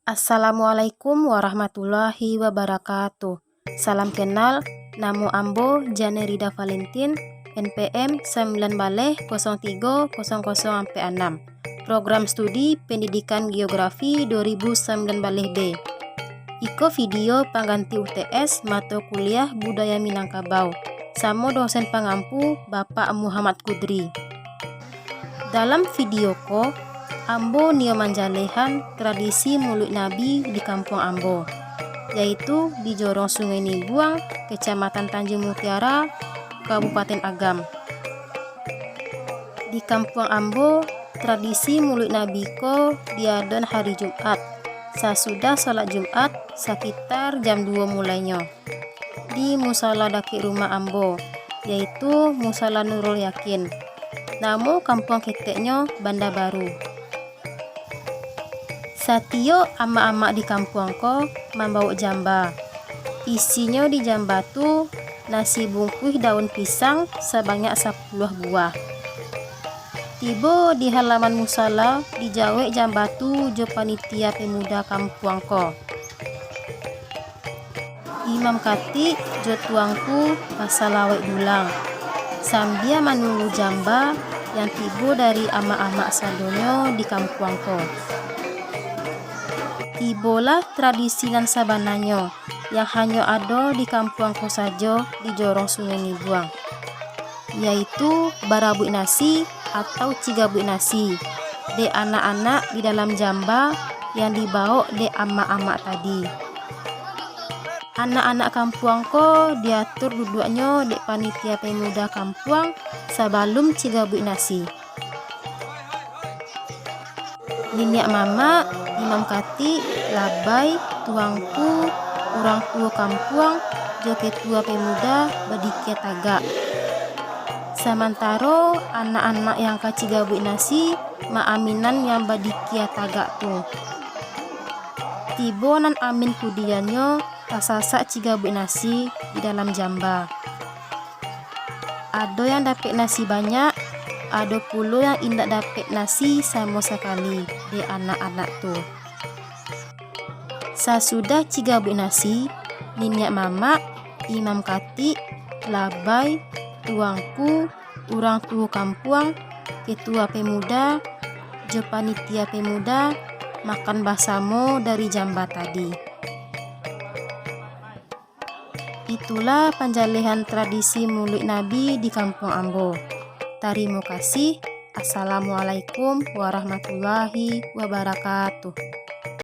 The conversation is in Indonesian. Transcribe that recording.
Assalamualaikum warahmatullahi wabarakatuh. Salam kenal, namo ambo Janerida Valentin, NPM 9 baleh 0300-6. Program Studi Pendidikan Geografi 2009 baleh B. Iko video pengganti UTS mata kuliah Budaya Minangkabau. Samo dosen pengampu Bapak Muhammad Kudri. Dalam video ko, ambo nio manjalehan tradisi mulut nabi di kampung ambo, yaitu di Jorong Sungai Nibuang, Kecamatan Tanjung Mutiara, Kabupaten Agam. Di kampung ambo, tradisi mulut nabi ko diadon hari Jumat. Sesudah sholat Jumat sekitar jam 2 mulainya di musala daki rumah ambo, yaitu Musala Nurul Yakin. Namo kampung keteknya Banda Baru. Satio ama-ama di kampung ko membawa jamba. Isinya di jamba tu nasi bungkus daun pisang sebanyak 10 buah. Tiba di halaman musala dijawek jamba tu jo panitia pemuda kampung ko. Imam Kati jo tuangku pasalawek bulang. Sambil menunggu jamba yang tiba dari ama-ama sadonyo di kampung ko. Tibolah tradisi dan sabananyo yang hanya ada di kampung ko saja di Jorong Sungai Nibuang, yaitu barabuk nasi atau cigabuk nasi de anak-anak di dalam jamba yang dibawa de ama-ama tadi. Anak-anak kampung ko diatur duduknya de panitia pemuda kampung sebelum cigabuk nasi. Niniak mama, Imam Kati, Labai, tuangku, orang tua kampung, jo ketua pemuda badikia tagak. Sementara anak-anak yang kacigabuk nasi, maaminan yang badikia tagak tu. Tibo nan amin kudiannya tasasak cigabuk nasi di dalam jamba. Ada yang dapat nasi banyak, ada pula yang indak dapat nasi sama sekali di anak-anak tu. Sesudah cigabuk nasi, niniak mama, Imam Kati, Labai, tuangku, orang tua kampung, ketua pemuda, jo panitia pemuda makan bersama dari jamba tadi. Itulah penjalehan tradisi mulut nabi di kampung ambo. Terima kasih. Assalamualaikum warahmatullahi wabarakatuh.